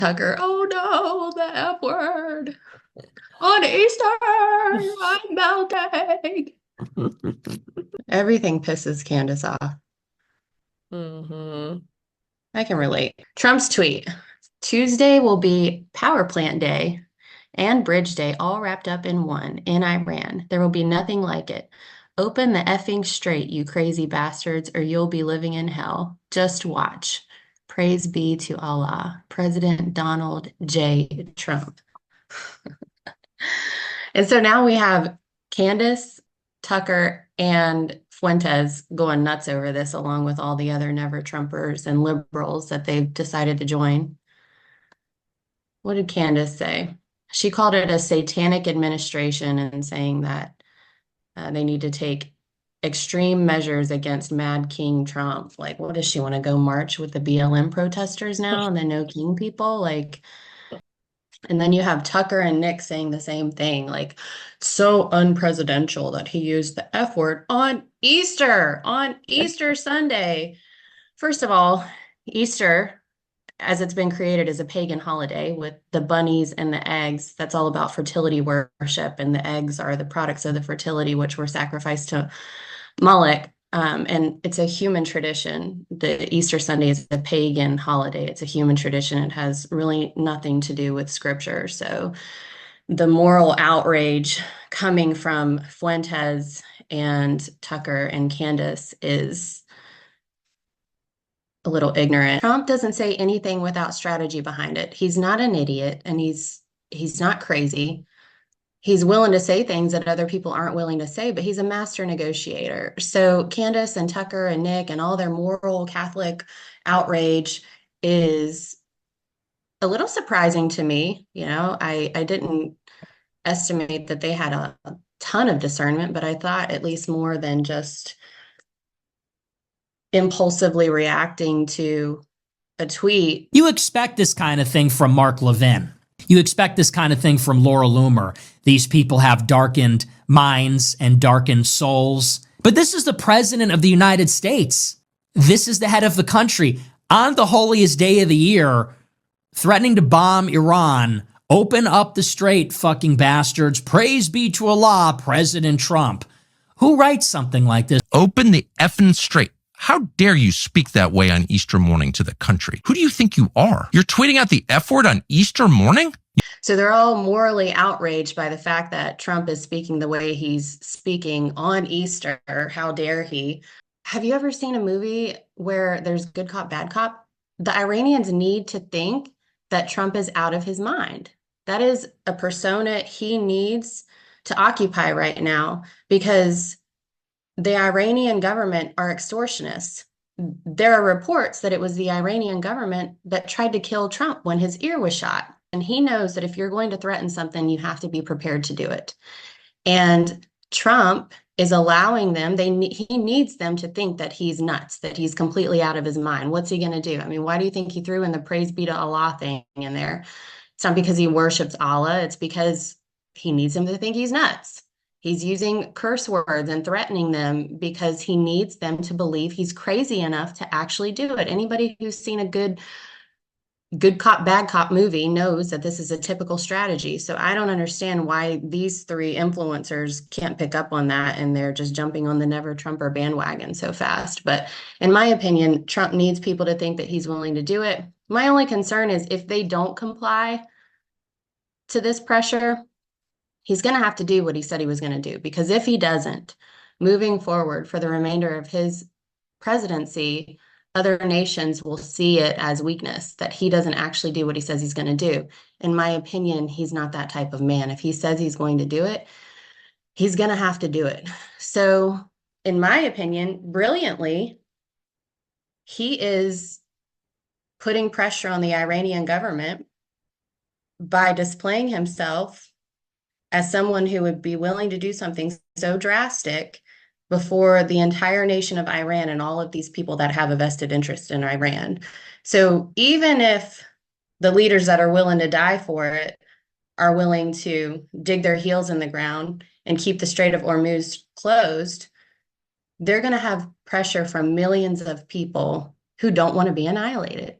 Tucker, oh no, the F word. On Easter, I'm melting. Everything pisses Candace off. Hmm. I can relate. Trump's tweet. Tuesday will be Power Plant Day and Bridge Day all wrapped up in one in Iran. There will be nothing like it. Open the effing straight, you crazy bastards, or you'll be living in hell. Just watch. Praise be to Allah. President Donald J. Trump. And so now we have Candace, Tucker, and Fuentes going nuts over this, along with all the other never Trumpers and liberals that they've decided to join. What did Candace say? She called it a satanic administration and saying that they need to take extreme measures against Mad King Trump. Like, what does she want to go march with the BLM protesters now and the No King people? Like, and then you have Tucker and Nick saying the same thing, like, so unpresidential that he used the F word on Easter Sunday. First of all, Easter, as it's been created, is a pagan holiday with the bunnies and the eggs. That's all about fertility worship, and the eggs are the products of the fertility which were sacrificed to Moloch. And it's a human tradition. The Easter Sunday is a pagan holiday. It's a human tradition. It has really nothing to do with scripture. So the moral outrage coming from Fuentes and Tucker and Candace is a little ignorant. Trump doesn't say anything without strategy behind it. He's not an idiot and he's not crazy. He's willing to say things that other people aren't willing to say, but he's a master negotiator. So Candace and Tucker and Nick and all their moral Catholic outrage is a little surprising to me. You know, I didn't estimate that they had a ton of discernment, but I thought at least more than just impulsively reacting to a tweet. You expect this kind of thing from Mark Levin. You expect this kind of thing from Laura Loomer. These people have darkened minds and darkened souls. But this is the president of the United States. This is the head of the country on the holiest day of the year, threatening to bomb Iran. Open up the strait, fucking bastards. Praise be to Allah, President Trump. Who writes something like this? Open the effing strait. How dare you speak that way on Easter morning to the country? Who do you think you are? You're tweeting out the F word on Easter morning? So they're all morally outraged by the fact that Trump is speaking the way he's speaking on Easter. How dare he? Have you ever seen a movie where there's good cop, bad cop? The Iranians need to think that Trump is out of his mind. That is a persona he needs to occupy right now because the Iranian government are extortionists. There are reports that it was the Iranian government that tried to kill Trump when his ear was shot. And he knows that if you're going to threaten something, you have to be prepared to do it. And Trump is allowing them, he needs them to think that he's nuts, that he's completely out of his mind. What's he going to do? I mean, why do you think he threw in the praise be to Allah thing in there? It's not because he worships Allah. It's because he needs them to think he's nuts. He's using curse words and threatening them because he needs them to believe he's crazy enough to actually do it. Anybody who's seen a good cop, bad cop movie knows that this is a typical strategy. So I don't understand why these three influencers can't pick up on that and they're just jumping on the never Trumper bandwagon so fast. But in my opinion, Trump needs people to think that he's willing to do it. My only concern is if they don't comply to this pressure, he's going to have to do what he said he was going to do, because if he doesn't, moving forward for the remainder of his presidency, other nations will see it as weakness, that he doesn't actually do what he says he's going to do. In my opinion, he's not that type of man. If he says he's going to do it, he's going to have to do it. So, in my opinion, brilliantly, he is putting pressure on the Iranian government by displaying himself as someone who would be willing to do something so drastic before the entire nation of Iran and all of these people that have a vested interest in Iran. So even if the leaders that are willing to die for it are willing to dig their heels in the ground and keep the Strait of Hormuz closed, they're going to have pressure from millions of people who don't want to be annihilated.